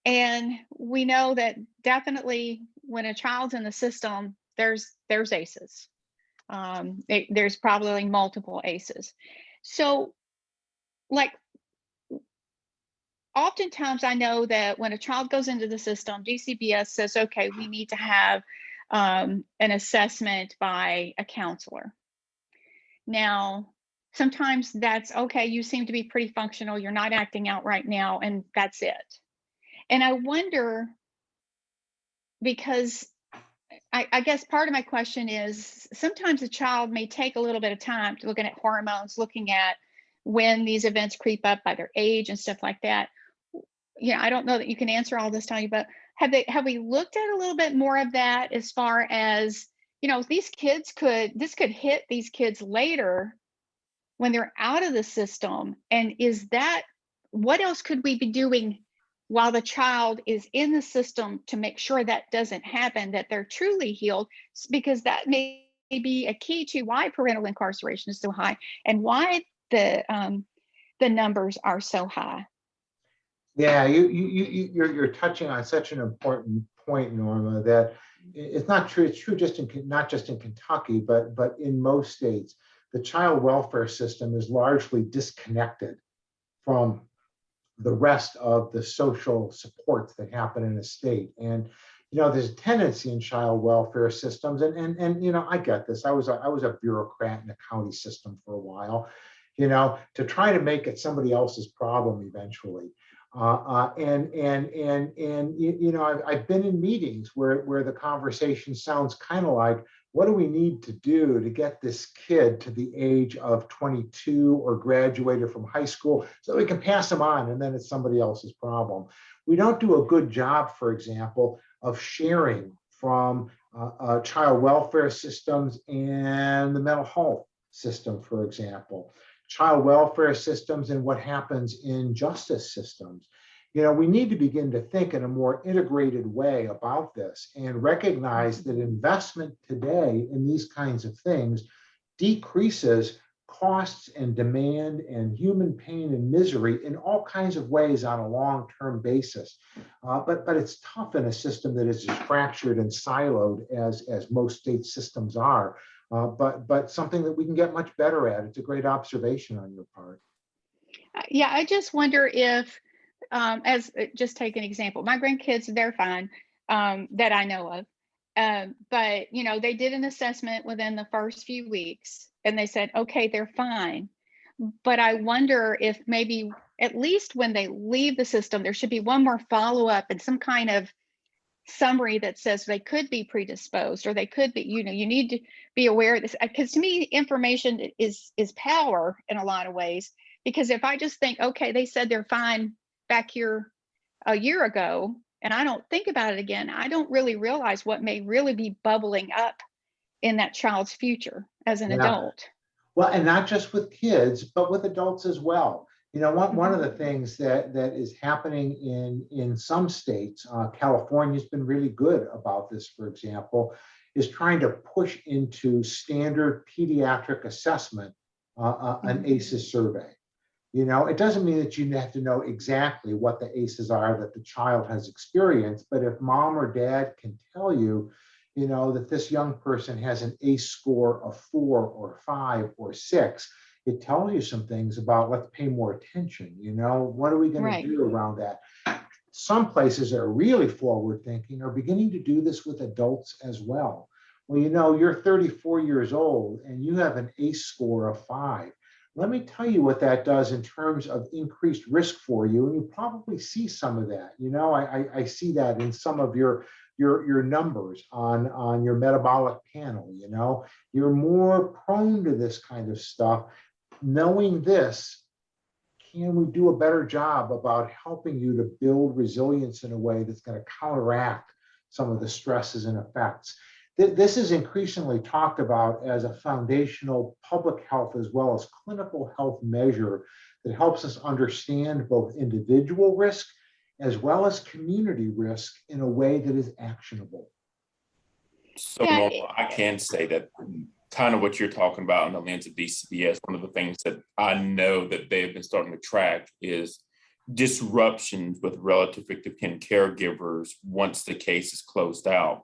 And we know that definitely when a child's in the system, there's ACEs. There's probably multiple ACEs. So like, oftentimes I know that when a child goes into the system, DCBS says, okay, we need to have an assessment by a counselor. Now, sometimes that's okay, you seem to be pretty functional, you're not acting out right now, and that's it. And I wonder, because I guess part of my question is sometimes a child may take a little bit of time to looking at hormones, looking at when these events creep up by their age and stuff like that. I don't know that you can answer all this, Tanya, but have we looked at a little bit more of that as far as, this could hit these kids later when they're out of the system? And what else could we be doing while the child is in the system to make sure that doesn't happen, that they're truly healed? Because that may be a key to why parental incarceration is so high and why the numbers are so high. Yeah, you're touching on such an important point, Norma, that it's not true. It's true not just in Kentucky, but in most states, the child welfare system is largely disconnected from the rest of the social supports that happen in a state. And there's a tendency in child welfare systems, and I get this. I was a bureaucrat in the county system for a while, to try to make it somebody else's problem eventually. I've been in meetings where the conversation sounds kind of like, what do we need to do to get this kid to the age of 22 or graduated from high school so we can pass them on, and then it's somebody else's problem. We don't do a good job, for example, of sharing from child welfare systems and the mental health system, for example. Child welfare systems and what happens in justice systems. We need to begin to think in a more integrated way about this and recognize that investment today in these kinds of things decreases costs and demand and human pain and misery in all kinds of ways on a long-term basis. But it's tough in a system that is as fractured and siloed as most state systems are. But something that we can get much better at. It's a great observation on your part. Yeah, I just wonder if, just take an example, my grandkids, they're fine, that I know of. But, they did an assessment within the first few weeks and they said, okay, they're fine. But I wonder if maybe at least when they leave the system, there should be one more follow-up and some kind of summary that says they could be predisposed or they could be, you need to be aware of this. Because to me, information is power in a lot of ways. Because if I just think, okay, they said they're fine back here a year ago, and I don't think about it again, I don't really realize what may really be bubbling up in that child's future as an adult. Well, and not just with kids, but with adults as well. One of the things that is happening in some states, California's been really good about this, for example, is trying to push into standard pediatric assessment, an ACEs survey. It doesn't mean that you have to know exactly what the ACEs are that the child has experienced, but if mom or dad can tell you, that this young person has an ACE score of 4 or 5 or 6, it tells you some things about, let's pay more attention. What are we going to do around that? Some places that are really forward thinking are beginning to do this with adults as well. Well, you're 34 years old and you have an ACE score of 5. Let me tell you what that does in terms of increased risk for you. And you probably see some of that. I see that in some of your numbers on your metabolic panel. You're more prone to this kind of stuff. Knowing this, can we do a better job about helping you to build resilience in a way that's going to counteract some of the stresses and effects? This is increasingly talked about as a foundational public health as well as clinical health measure that helps us understand both individual risk as well as community risk in a way that is actionable. So Norma, I can say that kind of what you're talking about in the lens of DCBS, one of the things that I know that they've been starting to track is disruptions with relative fictive kin caregivers once the case is closed out.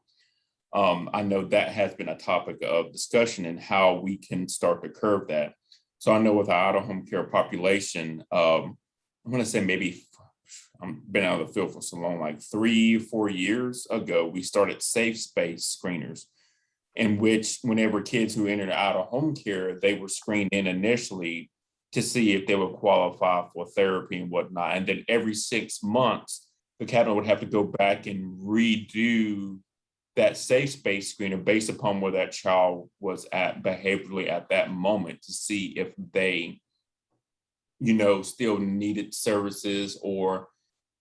I know that has been a topic of discussion and how we can start to curb that. So I know with our out-of-home care population, I'm going to say maybe I've been out of the field for so long, like 3-4 years ago, we started safe space screeners, in which whenever kids who entered out-of-home care, they were screened in initially to see if they would qualify for therapy and whatnot. And then every 6 months, the cabinet would have to go back and redo that safe space screener based upon where that child was at behaviorally at that moment to see if they, still needed services, or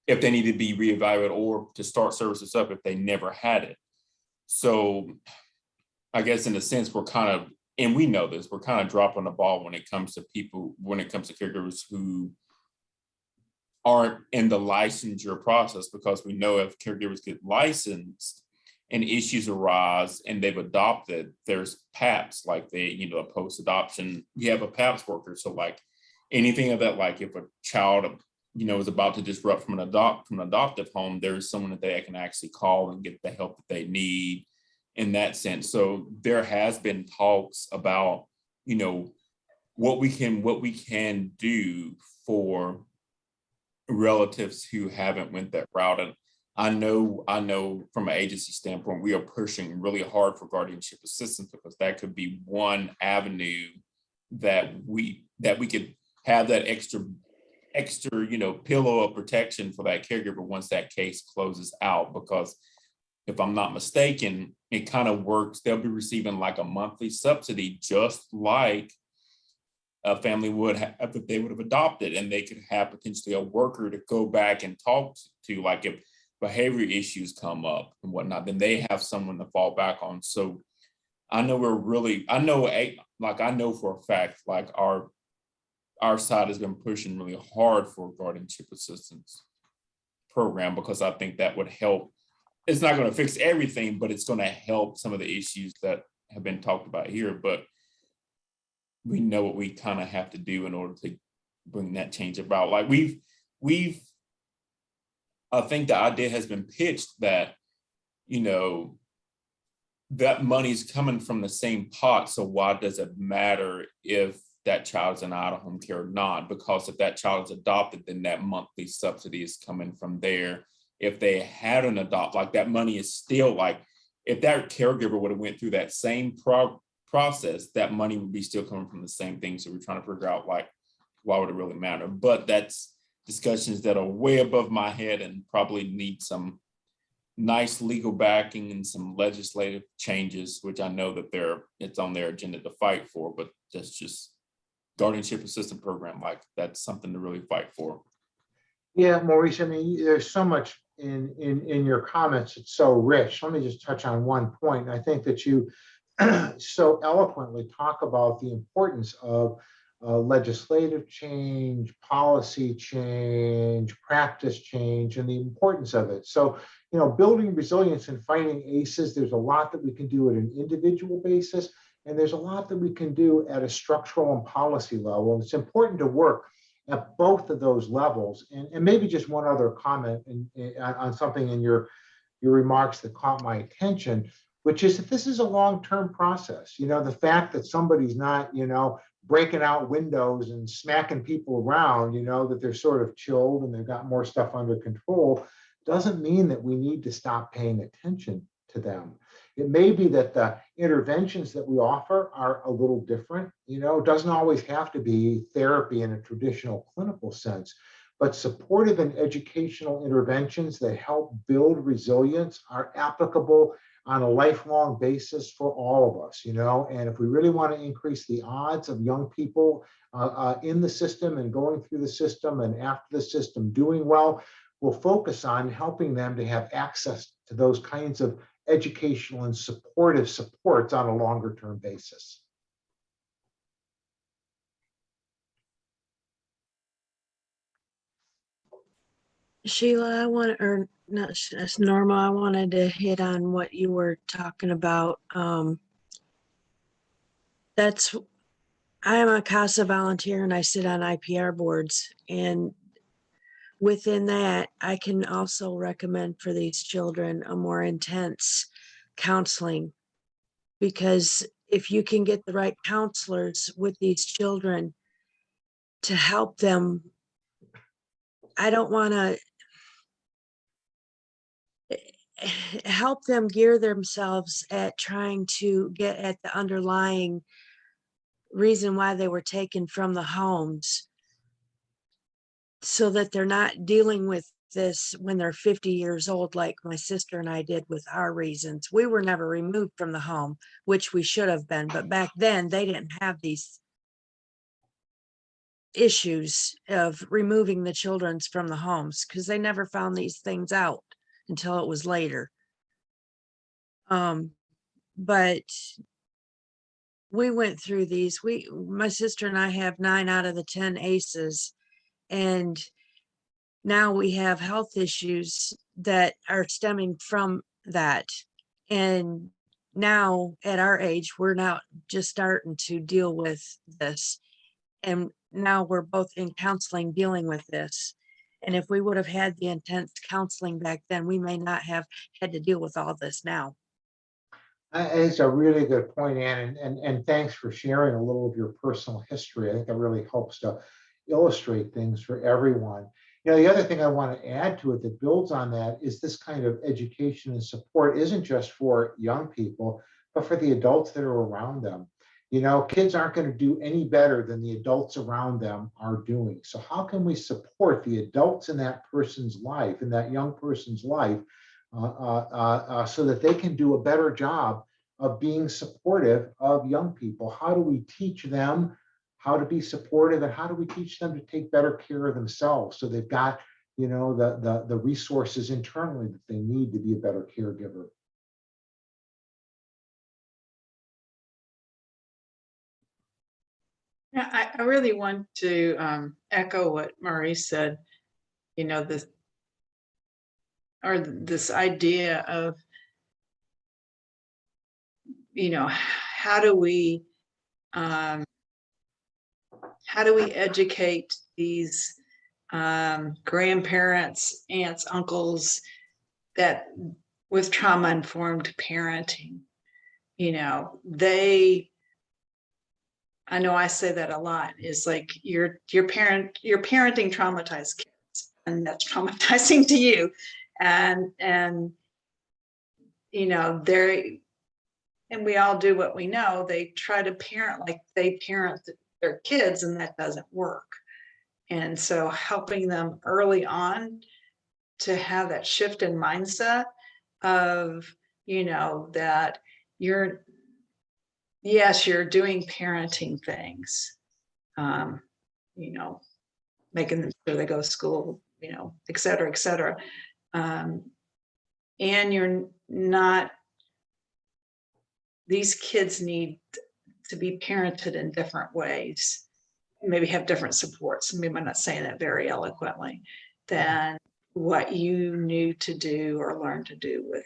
if they needed to be reevaluated, or to start services up if they never had it. So I guess in a sense, we're kind of, and we know this, we're kind of dropping the ball when it comes to caregivers who aren't in the licensure process, because we know if caregivers get licensed and issues arise and they've adopted, there's PAPs, like the post-adoption, you have a PAPs worker. So like anything of that, like if a child, is about to disrupt from an adoptive home, there's someone that they can actually call and get the help that they need in that sense. So there has been talks about, what we can do for relatives who haven't went that route. And I know from an agency standpoint, we are pushing really hard for guardianship assistance, because that could be one avenue that we could have that extra, pillow of protection for that caregiver once that case closes out. Because if I'm not mistaken, it kind of works. They'll be receiving like a monthly subsidy, just like a family would have if they would have adopted, and they could have potentially a worker to go back and talk to, like if behavior issues come up and whatnot, then they have someone to fall back on. So I know I know for a fact, like our side has been pushing really hard for guardianship assistance program, because I think that would help. It's not going to fix everything, but it's going to help some of the issues that have been talked about here. But we know what we kind of have to do in order to bring that change about. Like I think the idea has been pitched that, that money's coming from the same pot. So why does it matter if that child's in out-of-home care or not? Because if that child is adopted, then that monthly subsidy is coming from there. If they had an adopt, like that money is still, like if that caregiver would have went through that same process, that money would be still coming from the same thing. So we're trying to figure out, like, why would it really matter? But that's discussions that are way above my head and probably need some nice legal backing and some legislative changes, which I know that it's on their agenda to fight for. But that's just guardianship assistance program, like that's something to really fight for. Yeah, Maurice, I mean, there's so much in your comments. It's so rich. Let me just touch on one point. I think that you so eloquently talk about the importance of legislative change, policy change, practice change, and the importance of it. So, building resilience and fighting ACEs, there's a lot that we can do at an individual basis, and there's a lot that we can do at a structural and policy level. And it's important to work at both of those levels. And maybe just one other comment on something in your remarks that caught my attention, which is that this is a long-term process. The fact that somebody's not, breaking out windows and smacking people around, that they're sort of chilled and they've got more stuff under control, doesn't mean that we need to stop paying attention to them. It may be that the interventions that we offer are a little different. It doesn't always have to be therapy in a traditional clinical sense, but supportive and educational interventions that help build resilience are applicable on a lifelong basis for all of us, and if we really want to increase the odds of young people in the system and going through the system and after the system doing well, we'll focus on helping them to have access to those kinds of educational and supportive supports on a longer term basis. Sheila, Norma, I wanted to hit on what you were talking about. I am a CASA volunteer and I sit on IPR boards, and within that, I can also recommend for these children a more intense counseling. Because if you can get the right counselors with these children to help them, I don't want to help them gear themselves at trying to get at the underlying reason why they were taken from the homes, so that they're not dealing with this when they're 50 years old, like my sister and I did with our reasons. We were never removed from the home, which we should have been, but back then they didn't have these issues of removing the children from the homes, because they never found these things out until it was later. But we went through these. My sister and I have 9 out of the 10 ACEs, and now we have health issues that are stemming from that. And now at our age, we're now just starting to deal with this. And now we're both in counseling dealing with this. And if we would have had the intense counseling back then, we may not have had to deal with all this now. It's a really good point, Ann, and thanks for sharing a little of your personal history. I think that really helps to illustrate things for everyone. You know, the other thing I want to add to it that builds on that is this kind of education and support isn't just for young people, but for the adults that are around them. You know, kids aren't going to do any better than the adults around them are doing. So how can we support the adults in that person's life, in that young person's life, so that they can do a better job of being supportive of young people? How do we teach them how to be supportive, and how do we teach them to take better care of themselves, so they've got, you know, the resources internally that they need to be a better caregiver? Yeah, I really want to echo what Maurice said. You know, this idea of, you know, how do we educate these grandparents, aunts, uncles, that with trauma-informed parenting? You know, I know I say that a lot, is like you're parenting traumatized kids, and that's traumatizing to you. And you know, and we all do what we know. They try to parent like they parent their kids, and that doesn't work. And so helping them early on to have that shift in mindset of, you know, that yes, you're doing parenting things, you know, making them sure they go to school, you know, et cetera, et cetera. And you're not, these kids need to be parented in different ways, maybe have different supports. Maybe I'm not saying that very eloquently, than what you knew to do or learned to do with.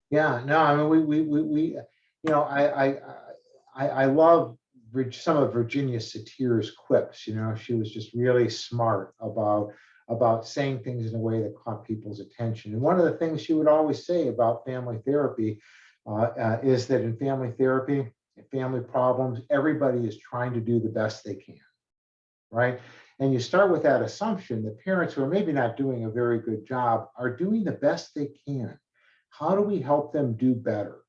Yeah, no, I mean, we you know, I love some of Virginia Satir's quips. You know, she was just really smart about saying things in a way that caught people's attention. And one of the things she would always say about family therapy is that in family therapy, in family problems, everybody is trying to do the best they can, right? And you start with that assumption that parents who are maybe not doing a very good job are doing the best they can. How do we help them do better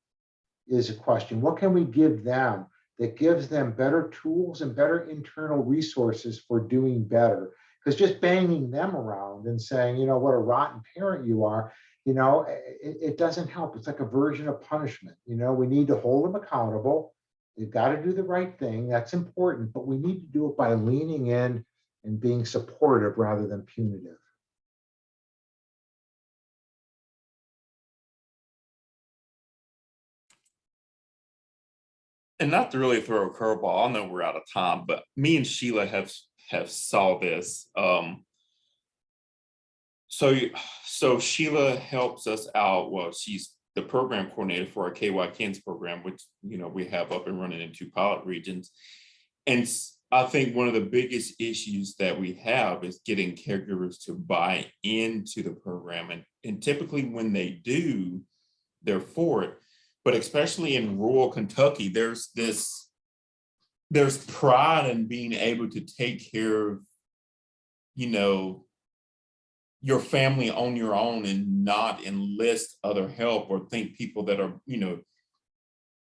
is a question. What can we give them that gives them better tools and better internal resources for doing better? Because just banging them around and saying, you know, what a rotten parent you are, you know, it doesn't help. It's like a version of punishment. You know, we need to hold them accountable. They've got to do the right thing. That's important, but we need to do it by leaning in and being supportive rather than punitive. And not to really throw a curveball, I know we're out of time, but me and Sheila have saw this. So Sheila helps us out. Well, she's the program coordinator for our KY Kids program, which, you know, we have up and running in 2 pilot regions. And I think one of the biggest issues that we have is getting caregivers to buy into the program. And typically when they do, they're for it. But especially in rural Kentucky, there's pride in being able to take care of, you know, your family on your own and not enlist other help or think people that are, you know,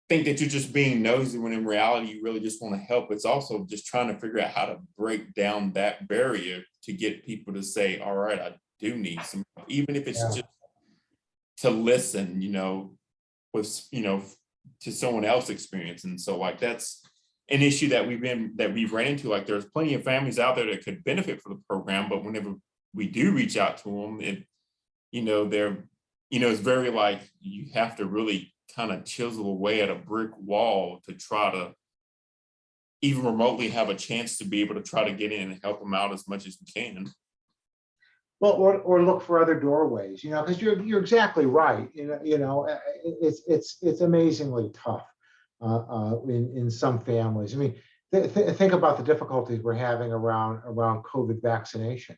think that you're just being nosy when in reality you really just want to help. It's also just trying to figure out how to break down that barrier to get people to say, all right, I do need some help, even if it's just to listen, you know, with, you know, to someone else's experience. And so like that's an issue that we've ran into. Like there's plenty of families out there that could benefit from the program, but whenever we do reach out to them, it, you know, they're, you know, it's very like you have to really kind of chisel away at a brick wall to try to even remotely have a chance to be able to try to get in and help them out as much as we can. Well, or look for other doorways, you know, because you're exactly right. It's amazingly tough in some families. I mean, think about the difficulties we're having around COVID vaccination,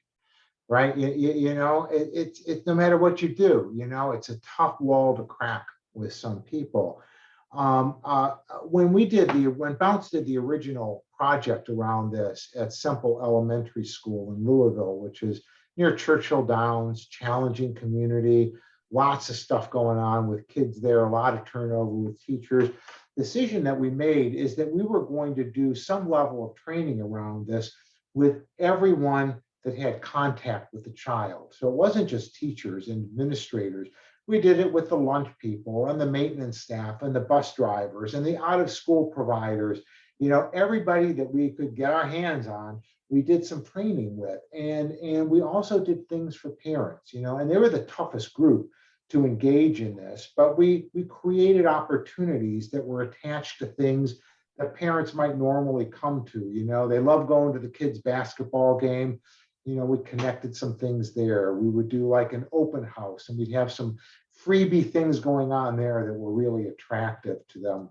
right? It's no matter what you do, you know, it's a tough wall to crack with some people. When Bounce did the original project around this at Semple Elementary School in Louisville, which is near Churchill Downs, challenging community, lots of stuff going on with kids there, a lot of turnover with teachers. The decision that we made is that we were going to do some level of training around this with everyone that had contact with the child. So it wasn't just teachers and administrators. We did it with the lunch people and the maintenance staff and the bus drivers and the out of school providers, you know, everybody that we could get our hands on, we did some training with. And we also did things for parents, you know, and they were the toughest group to engage in this, but we created opportunities that were attached to things that parents might normally come to. You know, they love going to the kids' basketball game. You know, we connected some things there. We would do like an open house and we'd have some freebie things going on there that were really attractive to them.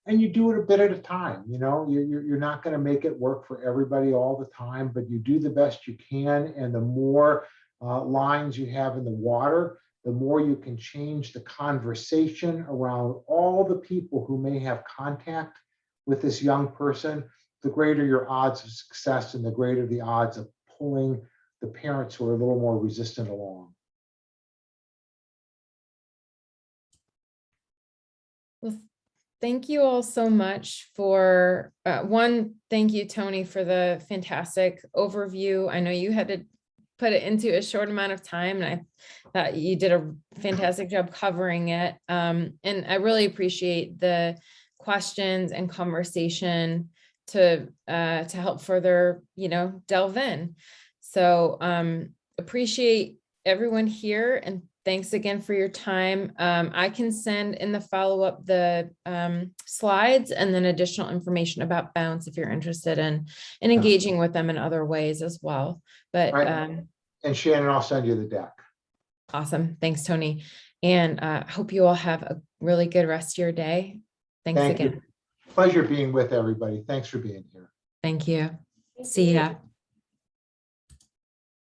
And you do it a bit at a time. You know, you're not going to make it work for everybody all the time, but you do the best you can. And the more lines you have in the water, the more you can change the conversation around all the people who may have contact with this young person, the greater your odds of success and the greater the odds of pulling the parents who are a little more resistant along. Well, thank you all so much for thank you, Tony, for the fantastic overview. I know you had to put it into a short amount of time, and I thought you did a fantastic job covering it. And I really appreciate the questions and conversation to help further, you know, delve in. So appreciate everyone here, and thanks again for your time. I can send in the follow-up the slides and then additional information about Bounce if you're interested in engaging with them in other ways as well. But right. And Shannon, I'll send you the deck. Awesome. Thanks, Tony. And hope you all have a really good rest of your day. Thanks again. Pleasure being with everybody. Thanks for being here. Thank you. See ya.